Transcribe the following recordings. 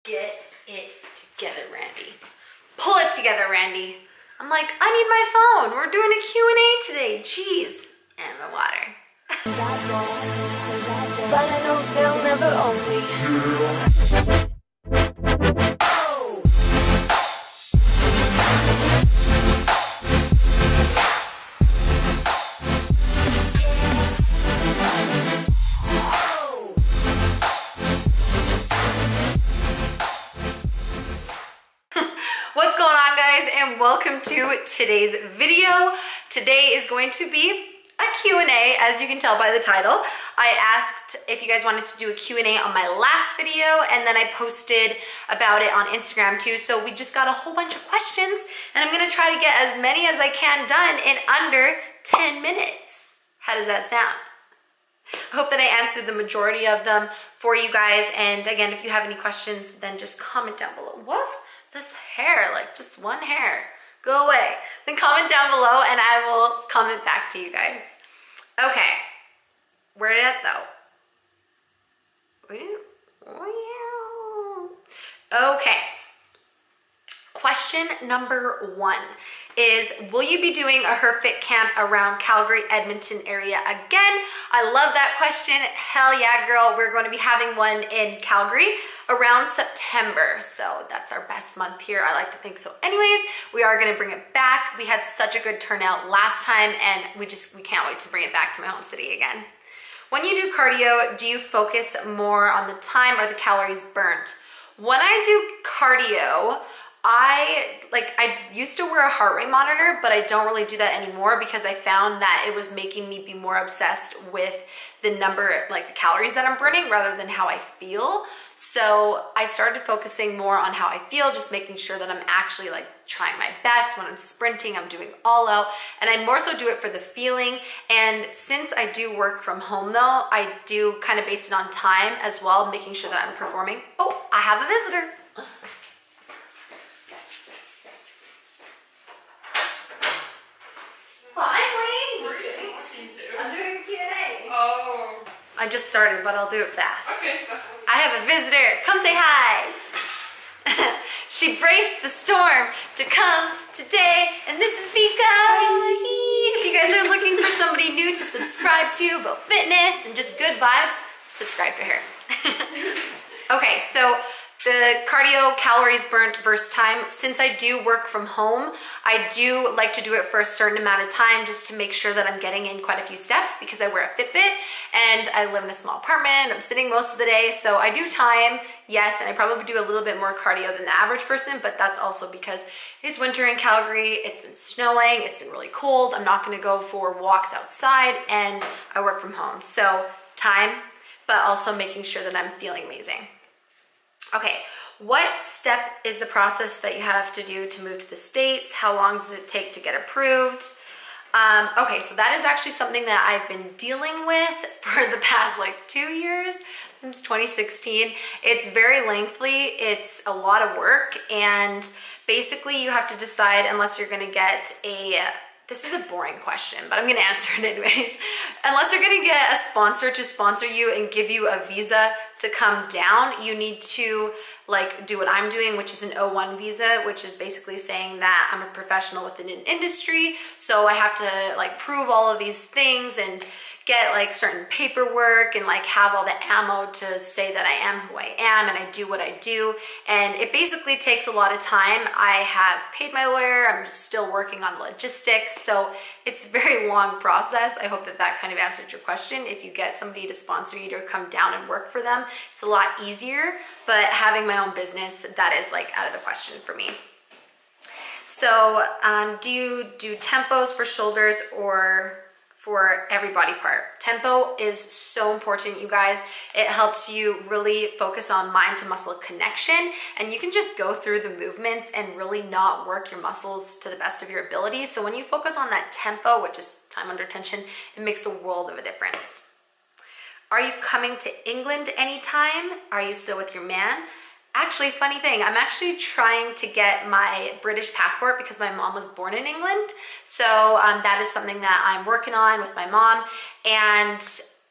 Get it together, Randy. Pull it together, Randy. I'm like, I need my phone. We're doing a Q&A today. Jeez. And the water. But I know they'll never own me. What's going on, guys, and welcome to today's video. Today is going to be a Q&A, as you can tell by the title. I asked if you guys wanted to do a Q&A on my last video, and then I posted about it on Instagram too. So we just got a whole bunch of questions, and I'm gonna try to get as many as I can done in under 10 minutes. How does that sound? I hope that I answered the majority of them for you guys. And again, if you have any questions, then just comment down below. What's this hair? Like just one hair. Go away. Then comment down below and I will comment back to you guys. Okay. Where did it go? Okay. Question number 1 is, will you be doing a Her Fit camp around Calgary, Edmonton area again? I love that question. Hell yeah, girl. We're going to be having one in Calgary around September. So that's our best month here. I like to think so. Anyways, we are going to bring it back. We had such a good turnout last time, and we can't wait to bring it back to my home city again. When you do cardio, do you focus more on the time or the calories burnt? When I do cardio, I used to wear a heart rate monitor, but I don't really do that anymore because I found that it was making me be more obsessed with the number, like the calories that I'm burning rather than how I feel. So I started focusing more on how I feel, just making sure that I'm actually like trying my best. When I'm sprinting, I'm doing all out, and I more so do it for the feeling. And since I do work from home though, I do kind of base it on time as well, making sure that I'm performing. Oh, I have a visitor. I just started, but I'll do it fast. Okay. I have a visitor. Come say hi. She braced the storm to come today, and this is because if you guys are looking for somebody new to subscribe to about fitness and just good vibes, subscribe to her. Okay, so the cardio calories burnt versus time. Since I do work from home, I do like to do it for a certain amount of time just to make sure that I'm getting in quite a few steps because I wear a Fitbit and I live in a small apartment. I'm sitting most of the day, so I do time, yes, and I probably do a little bit more cardio than the average person, but that's also because it's winter in Calgary, it's been snowing, it's been really cold. I'm not gonna go for walks outside, and I work from home. So time, but also making sure that I'm feeling amazing. Okay, what step is the process that you have to do to move to the States? How long does it take to get approved? Okay, so that is actually something that I've been dealing with for the past like 2 years, since 2016. It's very lengthy, it's a lot of work, and basically you have to decide, unless you're gonna get this is a boring question, but I'm gonna answer it anyways. Unless you're gonna get a sponsor to sponsor you and give you a visa to come down, you need to like do what I'm doing, which is an O1 visa, which is basically saying that I'm a professional within an industry. So I have to like prove all of these things and get like certain paperwork and like have all the ammo to say that I am who I am and I do what I do. And it basically takes a lot of time. I have paid my lawyer. I'm just still working on logistics. So it's a very long process. I hope that that kind of answered your question. If you get somebody to sponsor you to come down and work for them, it's a lot easier. But having my own business, that is like out of the question for me. So do you do tempos for shoulders or for every body part? Tempo is so important, you guys. It helps you really focus on mind to muscle connection, and you can just go through the movements and really not work your muscles to the best of your ability. So when you focus on that tempo, which is time under tension, it makes the world of a difference. Are you coming to England anytime? Are you still with your man? Actually, funny thing, I'm actually trying to get my British passport because my mom was born in England. So that is something that I'm working on with my mom. And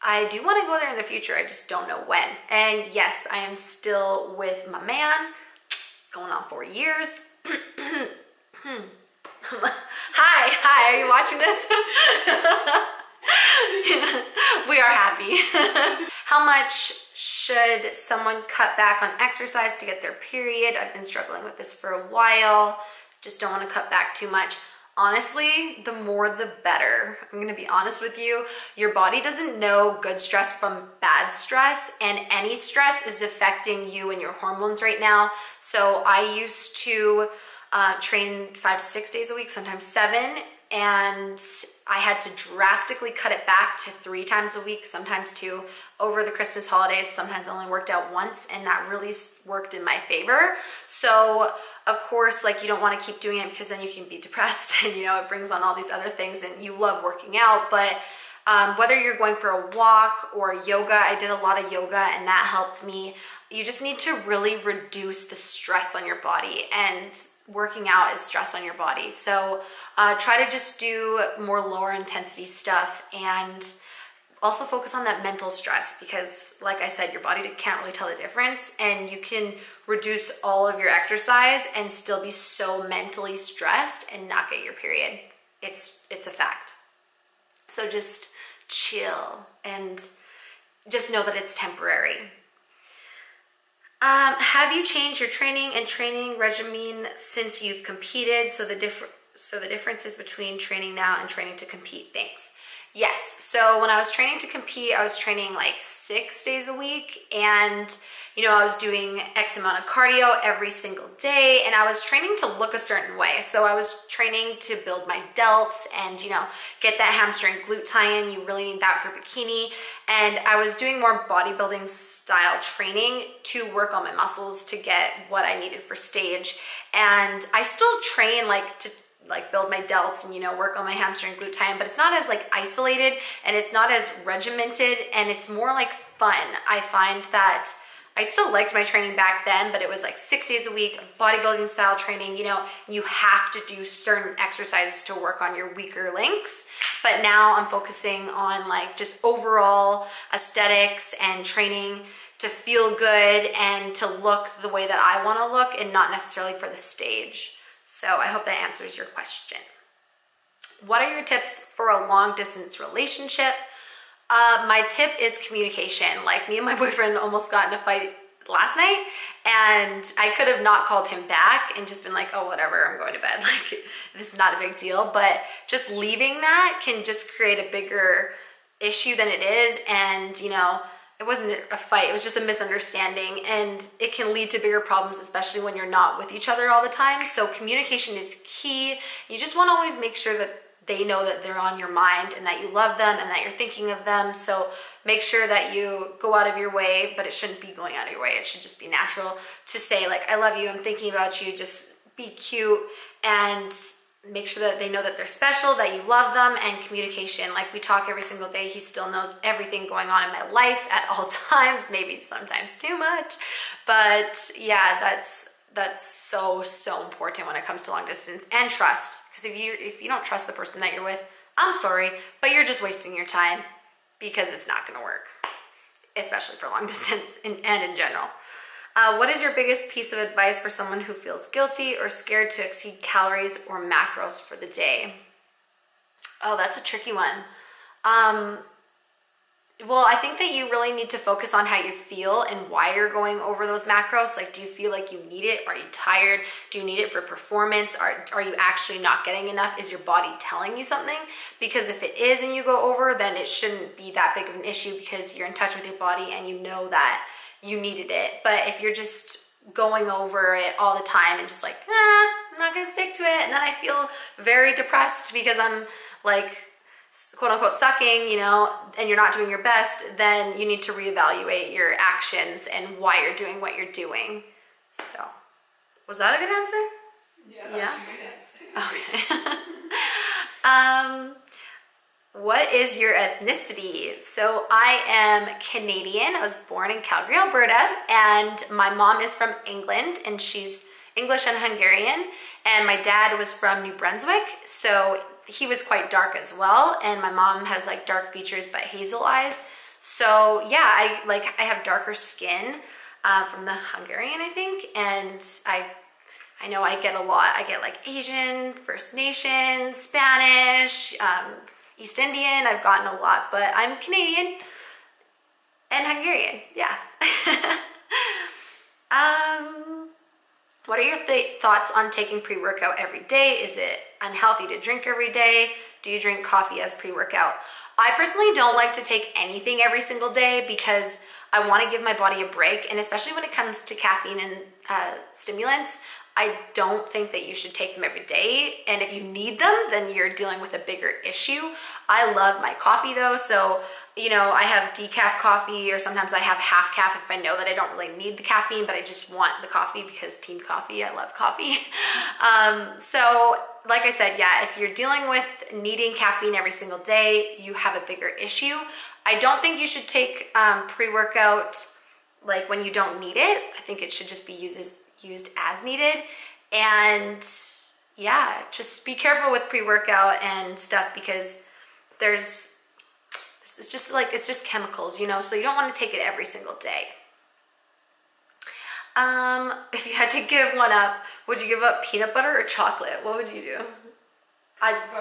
I do want to go there in the future. I just don't know when. And yes, I am still with my man. It's going on 4 years. Hi, are you watching this? We are happy. How much should someone cut back on exercise to get their period? I've been struggling with this for a while. Just don't want to cut back too much. Honestly, the more the better. I'm gonna be honest with you. Your body doesn't know good stress from bad stress, and any stress is affecting you and your hormones right now. So I used to train 5 to 6 days a week, sometimes 7, and I had to drastically cut it back to 3 times a week, sometimes 2, over the Christmas holidays. Sometimes I only worked out once, and that really worked in my favor. So of course, like, you don't want to keep doing it because then you can be depressed and, you know, it brings on all these other things, and you love working out. But whether you're going for a walk or yoga, I did a lot of yoga and that helped me. You just need to really reduce the stress on your body, and working out is stress on your body. So try to just do more lower intensity stuff, and also focus on that mental stress, because like I said, your body can't really tell the difference, and you can reduce all of your exercise and still be so mentally stressed and not get your period. It's a fact. So just chill and just know that it's temporary. Have you changed your training and training regimen since you've competed? So the differences between training now and training to compete. Thanks. Yes, so when I was training to compete, I was training like 6 days a week, and you know, I was doing X amount of cardio every single day, and I was training to look a certain way. So I was training to build my delts and, you know, get that hamstring glute tie-in. You really need that for bikini. And I was doing more bodybuilding style training to work on my muscles to get what I needed for stage. And I still train like to build my delts and, you know, work on my hamstring glute tie-in, but it's not as like isolated, and it's not as regimented, and it's more like fun. I find that I still liked my training back then, but it was like 6 days a week, bodybuilding style training. You know, you have to do certain exercises to work on your weaker links. But now I'm focusing on like just overall aesthetics and training to feel good and to look the way that I want to look, and not necessarily for the stage. So I hope that answers your question. What are your tips for a long distance relationship? My tip is communication. Like, me and my boyfriend almost got in a fight last night, and I could have not called him back and just been like, oh, whatever, I'm going to bed. Like, this is not a big deal. But just leaving that can just create a bigger issue than it is. And, you know, it wasn't a fight, it was just a misunderstanding, and it can lead to bigger problems, especially when you're not with each other all the time. So communication is key. You just want to always make sure that they know that they're on your mind and that you love them and that you're thinking of them. So make sure that you go out of your way, but it shouldn't be going out of your way. It should just be natural to say, like, I love you, I'm thinking about you. Just be cute and make sure that they know that they're special, that you love them. And communication, like, we talk every single day. He still knows everything going on in my life at all times, maybe sometimes too much. But yeah, that's so important when it comes to long distance, and trust. Because if you don't trust the person that you're with, I'm sorry, but you're just wasting your time, because it's not going to work, especially for long distance and in general. What is your biggest piece of advice for someone who feels guilty or scared to exceed calories or macros for the day? Oh, that's a tricky one. Well, I think that you really need to focus on how you feel and why you're going over those macros. Like, do you feel like you need it? Are you tired? Do you need it for performance? Are you actually not getting enough? Is your body telling you something? Because if it is and you go over, then it shouldn't be that big of an issue, because you're in touch with your body and you know that you needed it. But if you're just going over it all the time and just like, I'm not gonna stick to it, and then I feel very depressed because I'm like, quote unquote, sucking, you know, and you're not doing your best, then you need to reevaluate your actions and why you're doing what you're doing. So, was that a good answer? Yeah? That was a good answer. Okay. What is your ethnicity? So I am Canadian. I was born in Calgary, Alberta, and my mom is from England, and she's English and Hungarian, and my dad was from New Brunswick, so he was quite dark as well, and my mom has like dark features but hazel eyes. So yeah, I have darker skin from the Hungarian, I think, and I know I get a lot. I get like Asian, First Nation, Spanish, East Indian. I've gotten a lot, but I'm Canadian and Hungarian, yeah. What are your thoughts on taking pre-workout every day? Is it unhealthy to drink every day? Do you drink coffee as pre-workout? I personally don't like to take anything every single day because I want to give my body a break, and especially when it comes to caffeine and stimulants, I don't think that you should take them every day, and if you need them, then you're dealing with a bigger issue. I love my coffee though, so you know, I have decaf coffee, or sometimes I have half calf if I know that I don't really need the caffeine, but I just want the coffee because team coffee, I love coffee. So like I said, yeah, if you're dealing with needing caffeine every single day, you have a bigger issue. I don't think you should take pre-workout like when you don't need it. I think it should just be used as needed. And yeah, just be careful with pre-workout and stuff because it's just chemicals, you know, so you don't want to take it every single day. If you had to give one up, would you give up peanut butter or chocolate? What would you do?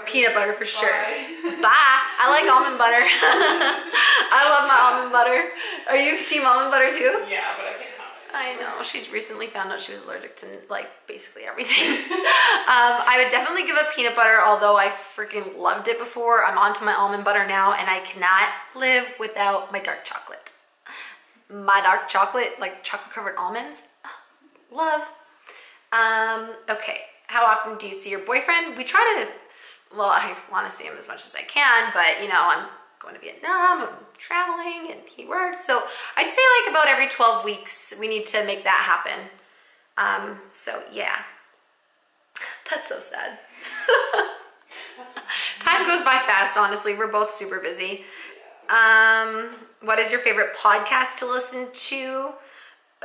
Peanut butter for sure. Bye. I like almond butter. I love my almond butter. Are you team almond butter too? Yeah, but I can't have it. I know. She recently found out she was allergic to like basically everything. I would definitely give up peanut butter, although I freaking loved it before. I'm onto my almond butter now, and I cannot live without my dark chocolate. My dark chocolate, like chocolate covered almonds, love. Okay, how often do you see your boyfriend? We try to, well, I want to see him as much as I can, but you know, I'm going to Vietnam, I'm traveling, and he works. So I'd say like about every 12 weeks, we need to make that happen. So yeah, that's so sad. Time goes by fast, honestly. We're both super busy. What is your favorite podcast to listen to?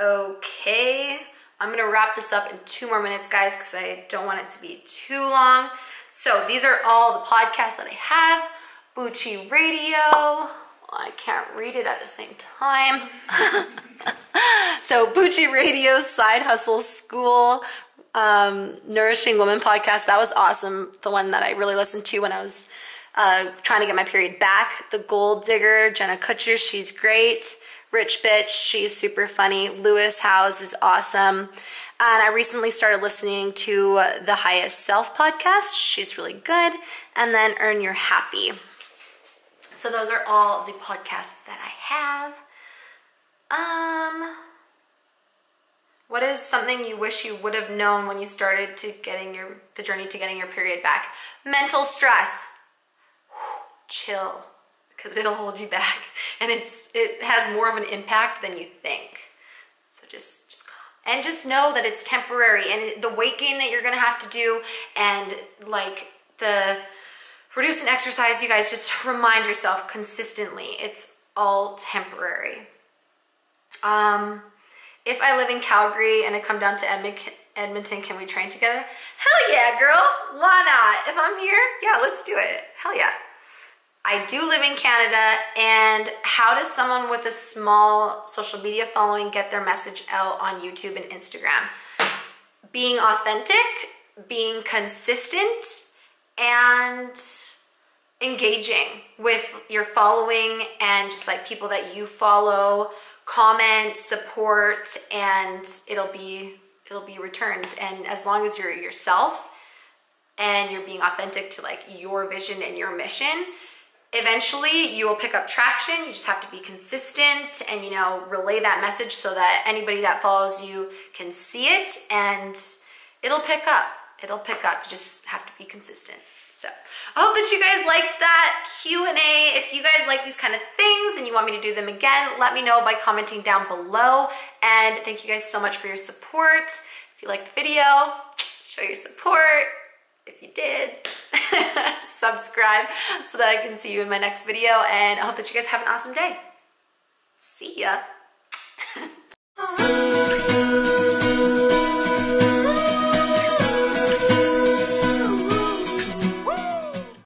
Okay, I'm gonna wrap this up in 2 more minutes, guys, because I don't want it to be too long. So these are all the podcasts that I have. Bucci Radio, I can't read it at the same time. So Bucci Radio, Side Hustle School, Nourishing Woman podcast, that was awesome. The one that I really listened to when I was trying to get my period back. The Gold Digger, Jenna Kutcher, she's great. Rich Bitch, she's super funny. Lewis Howes is awesome. And I recently started listening to the Highest Self podcast. She's really good. And then Earn Your Happy. So those are all the podcasts that I have. What is something you wish you would have known when you started to the journey to getting your period back? Mental stress. Chill, because it'll hold you back, and it has more of an impact than you think. So just calm. And just know that it's temporary, and the weight gain that you're gonna have to do, and like the reduce and exercise, you guys just remind yourself consistently, it's all temporary. If I live in Calgary and I come down to Edmonton, can we train together? Hell yeah, girl, why not? If I'm here, yeah, let's do it, hell yeah. I do live in Canada, and how does someone with a small social media following get their message out on YouTube and Instagram? Being authentic, being consistent, and engaging with your following and just like people that you follow, comment, support, and it'll be returned. And as long as you're yourself and you're being authentic to like your vision and your mission, eventually you will pick up traction. You just have to be consistent and, you know, relay that message so that anybody that follows you can see it, and it'll pick up. It'll pick up. You just have to be consistent. So I hope that you guys liked that Q&A. If you guys like these kind of things and you want me to do them again, let me know by commenting down below. And thank you guys so much for your support. If you liked the video, show your support. If you did, subscribe so that I can see you in my next video. And I hope that you guys have an awesome day. See ya.